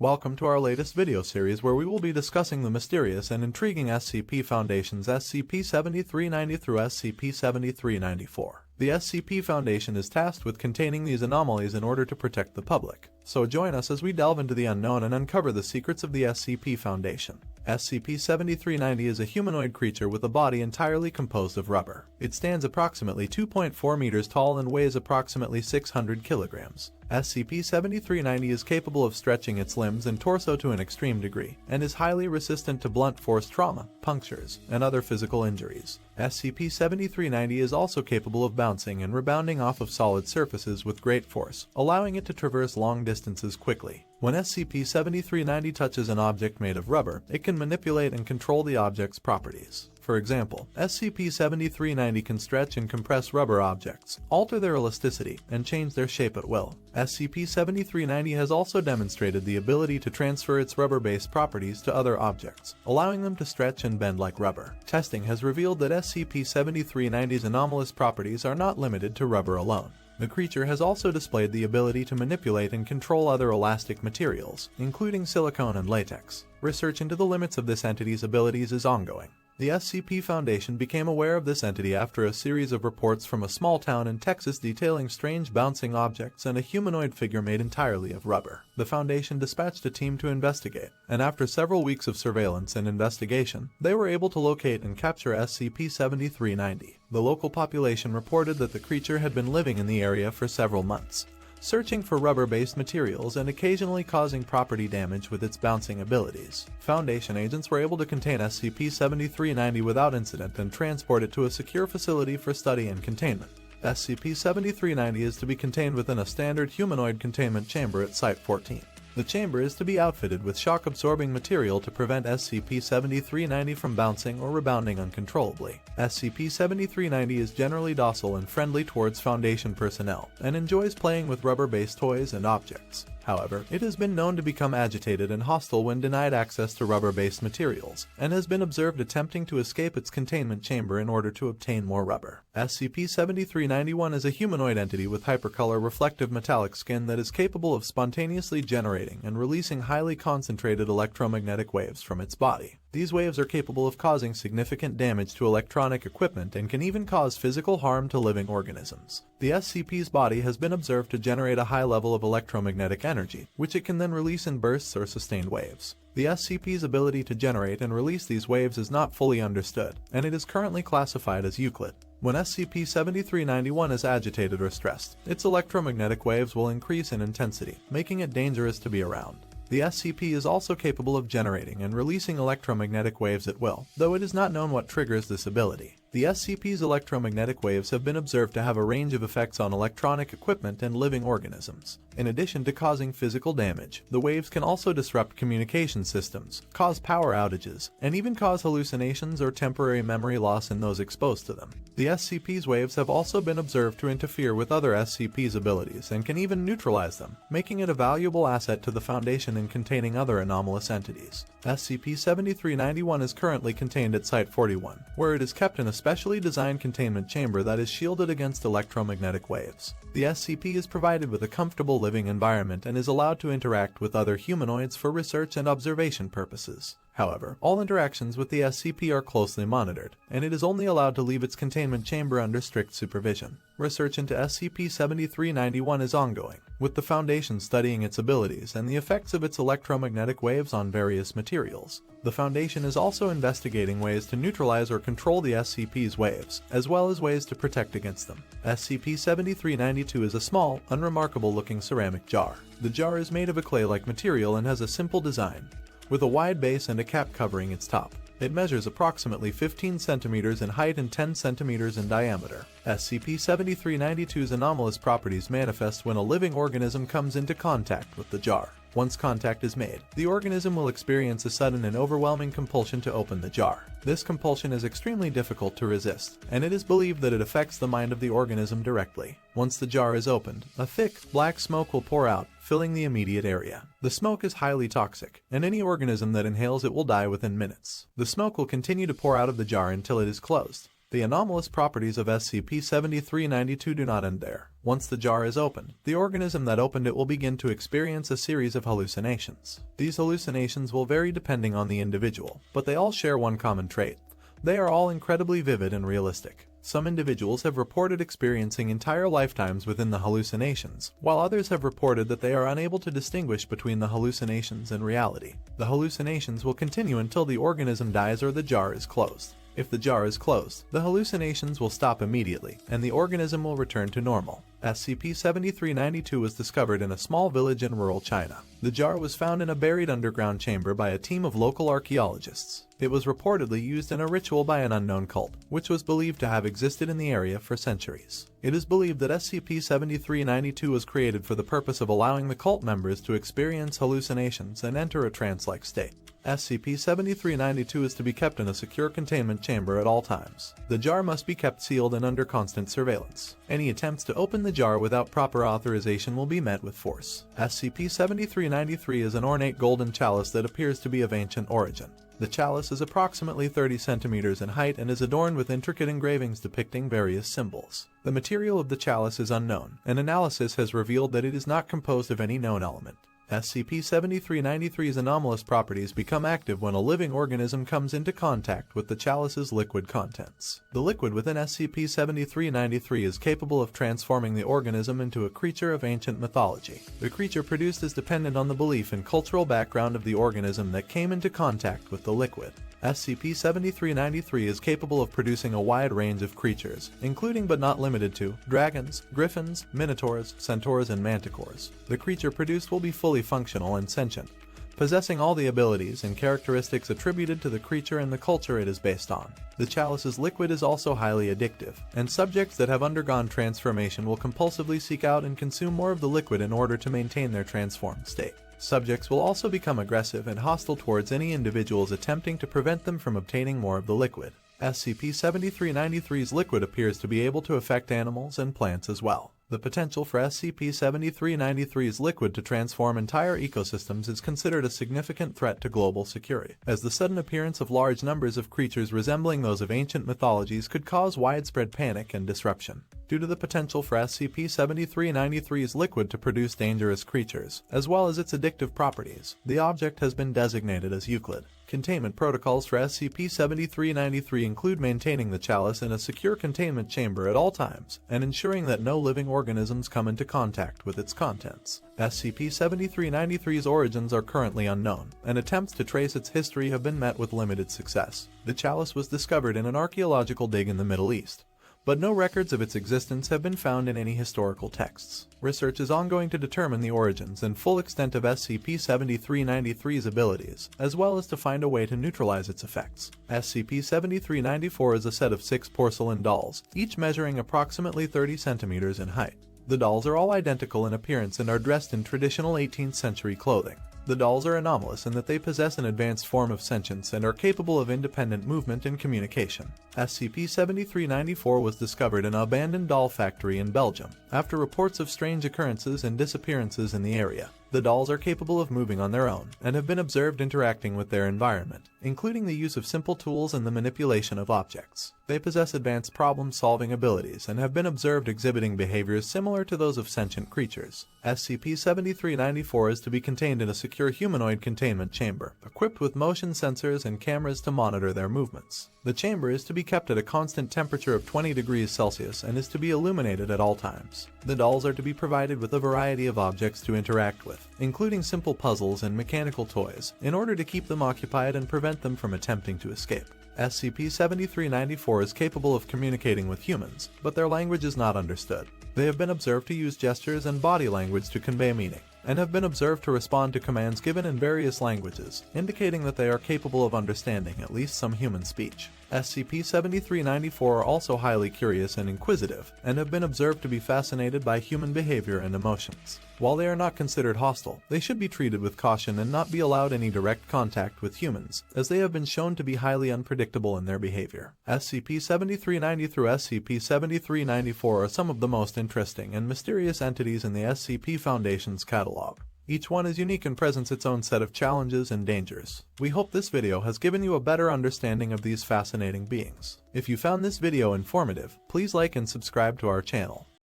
Welcome to our latest video series where we will be discussing the mysterious and intriguing SCP Foundations SCP-7390 through SCP-7394. The SCP Foundation is tasked with containing these anomalies in order to protect the public. So join us as we delve into the unknown and uncover the secrets of the SCP Foundation. SCP-7390 is a humanoid creature with a body entirely composed of rubber. It stands approximately 2.4 meters tall and weighs approximately 600 kilograms. SCP-7390 is capable of stretching its limbs and torso to an extreme degree, and is highly resistant to blunt force trauma, punctures, and other physical injuries. SCP-7390 is also capable of bouncing and rebounding off of solid surfaces with great force, allowing it to traverse long distances quickly. When SCP-7390 touches an object made of rubber, it can manipulate and control the object's properties. For example, SCP-7390 can stretch and compress rubber objects, alter their elasticity, and change their shape at will. SCP-7390 has also demonstrated the ability to transfer its rubber-based properties to other objects, allowing them to stretch and bend like rubber. Testing has revealed that SCP-7390's anomalous properties are not limited to rubber alone. The creature has also displayed the ability to manipulate and control other elastic materials, including silicone and latex. Research into the limits of this entity's abilities is ongoing. The SCP Foundation became aware of this entity after a series of reports from a small town in Texas detailing strange bouncing objects and a humanoid figure made entirely of rubber. The Foundation dispatched a team to investigate, and after several weeks of surveillance and investigation, they were able to locate and capture SCP-7390. The local population reported that the creature had been living in the area for several months, searching for rubber-based materials and occasionally causing property damage with its bouncing abilities. Foundation agents were able to contain SCP-7390 without incident and transport it to a secure facility for study and containment. SCP-7390 is to be contained within a standard humanoid containment chamber at Site-14. The chamber is to be outfitted with shock-absorbing material to prevent SCP-7390 from bouncing or rebounding uncontrollably. SCP-7390 is generally docile and friendly towards Foundation personnel, and enjoys playing with rubber-based toys and objects. However, it has been known to become agitated and hostile when denied access to rubber-based materials, and has been observed attempting to escape its containment chamber in order to obtain more rubber. SCP-7391 is a humanoid entity with hypercolor reflective metallic skin that is capable of spontaneously generating and releasing highly concentrated electromagnetic waves from its body. These waves are capable of causing significant damage to electronic equipment and can even cause physical harm to living organisms. The SCP's body has been observed to generate a high level of electromagnetic energy, which it can then release in bursts or sustained waves. The SCP's ability to generate and release these waves is not fully understood, and it is currently classified as Euclid. When SCP-7391 is agitated or stressed, its electromagnetic waves will increase in intensity, making it dangerous to be around. The SCP is also capable of generating and releasing electromagnetic waves at will, though it is not known what triggers this ability. The SCP's electromagnetic waves have been observed to have a range of effects on electronic equipment and living organisms. In addition to causing physical damage, the waves can also disrupt communication systems, cause power outages, and even cause hallucinations or temporary memory loss in those exposed to them. The SCP's waves have also been observed to interfere with other SCP's abilities and can even neutralize them, making it a valuable asset to the Foundation in containing other anomalous entities. SCP-7391 is currently contained at Site-41, where it is kept in a specially designed containment chamber that is shielded against electromagnetic waves. The SCP is provided with a comfortable living environment and is allowed to interact with other humanoids for research and observation purposes. However, all interactions with the SCP are closely monitored, and it is only allowed to leave its containment chamber under strict supervision. Research into SCP-7391 is ongoing, with the Foundation studying its abilities and the effects of its electromagnetic waves on various materials. The Foundation is also investigating ways to neutralize or control the SCP's waves, as well as ways to protect against them. SCP-7392 is a small, unremarkable-looking ceramic jar. The jar is made of a clay-like material and has a simple design, with a wide base and a cap covering its top. It measures approximately 15 centimeters in height and 10 centimeters in diameter. SCP-7392's anomalous properties manifest when a living organism comes into contact with the jar. Once contact is made, the organism will experience a sudden and overwhelming compulsion to open the jar. This compulsion is extremely difficult to resist, and it is believed that it affects the mind of the organism directly. Once the jar is opened, a thick, black smoke will pour out, filling the immediate area. The smoke is highly toxic, and any organism that inhales it will die within minutes. The smoke will continue to pour out of the jar until it is closed. The anomalous properties of SCP-7392 do not end there. Once the jar is opened, the organism that opened it will begin to experience a series of hallucinations. These hallucinations will vary depending on the individual, but they all share one common trait. They are all incredibly vivid and realistic. Some individuals have reported experiencing entire lifetimes within the hallucinations, while others have reported that they are unable to distinguish between the hallucinations and reality. The hallucinations will continue until the organism dies or the jar is closed. If the jar is closed, the hallucinations will stop immediately, and the organism will return to normal. SCP-7392 was discovered in a small village in rural China. The jar was found in a buried underground chamber by a team of local archaeologists. It was reportedly used in a ritual by an unknown cult, which was believed to have existed in the area for centuries. It is believed that SCP-7392 was created for the purpose of allowing the cult members to experience hallucinations and enter a trance-like state. SCP-7392 is to be kept in a secure containment chamber at all times. The jar must be kept sealed and under constant surveillance. Any attempts to open the jar without proper authorization will be met with force. SCP-7393 is an ornate golden chalice that appears to be of ancient origin. The chalice is approximately 30 centimeters in height and is adorned with intricate engravings depicting various symbols. The material of the chalice is unknown, and analysis has revealed that it is not composed of any known element. SCP-7393's anomalous properties become active when a living organism comes into contact with the chalice's liquid contents. The liquid within SCP-7393 is capable of transforming the organism into a creature of ancient mythology. The creature produced is dependent on the belief and cultural background of the organism that came into contact with the liquid. SCP-7393 is capable of producing a wide range of creatures, including but not limited to dragons, griffins, minotaurs, centaurs, and manticores. The creature produced will be fully functional and sentient, possessing all the abilities and characteristics attributed to the creature and the culture it is based on. The chalice's liquid is also highly addictive, and subjects that have undergone transformation will compulsively seek out and consume more of the liquid in order to maintain their transformed state. Subjects will also become aggressive and hostile towards any individuals attempting to prevent them from obtaining more of the liquid. SCP-7393's liquid appears to be able to affect animals and plants as well. The potential for SCP-7393's liquid to transform entire ecosystems is considered a significant threat to global security, as the sudden appearance of large numbers of creatures resembling those of ancient mythologies could cause widespread panic and disruption. Due to the potential for SCP-7393's liquid to produce dangerous creatures, as well as its addictive properties, the object has been designated as Euclid. Containment protocols for SCP-7393 include maintaining the chalice in a secure containment chamber at all times, and ensuring that no living organisms come into contact with its contents. SCP-7393's origins are currently unknown, and attempts to trace its history have been met with limited success. The chalice was discovered in an archaeological dig in the Middle East, but no records of its existence have been found in any historical texts. Research is ongoing to determine the origins and full extent of SCP-7393's abilities, as well as to find a way to neutralize its effects. SCP-7394 is a set of 6 porcelain dolls, each measuring approximately 30 centimeters in height. The dolls are all identical in appearance and are dressed in traditional 18th century clothing. The dolls are anomalous in that they possess an advanced form of sentience and are capable of independent movement and communication. SCP-7394 was discovered in an abandoned doll factory in Belgium, after reports of strange occurrences and disappearances in the area. The dolls are capable of moving on their own, and have been observed interacting with their environment, including the use of simple tools and the manipulation of objects. They possess advanced problem-solving abilities, and have been observed exhibiting behaviors similar to those of sentient creatures. SCP-7394 is to be contained in a secure humanoid containment chamber, equipped with motion sensors and cameras to monitor their movements. The chamber is to be kept at a constant temperature of 20 degrees Celsius and is to be illuminated at all times. The dolls are to be provided with a variety of objects to interact with, including simple puzzles and mechanical toys, in order to keep them occupied and prevent them from attempting to escape. SCP-7394 is capable of communicating with humans, but their language is not understood. They have been observed to use gestures and body language to convey meaning, and have been observed to respond to commands given in various languages, indicating that they are capable of understanding at least some human speech. SCP-7394 are also highly curious and inquisitive, and have been observed to be fascinated by human behavior and emotions. While they are not considered hostile, they should be treated with caution and not be allowed any direct contact with humans, as they have been shown to be highly unpredictable in their behavior. SCP-7390 through SCP-7394 are some of the most interesting and mysterious entities in the SCP Foundation's catalog. Each one is unique and presents its own set of challenges and dangers. We hope this video has given you a better understanding of these fascinating beings. If you found this video informative, please like and subscribe to our channel.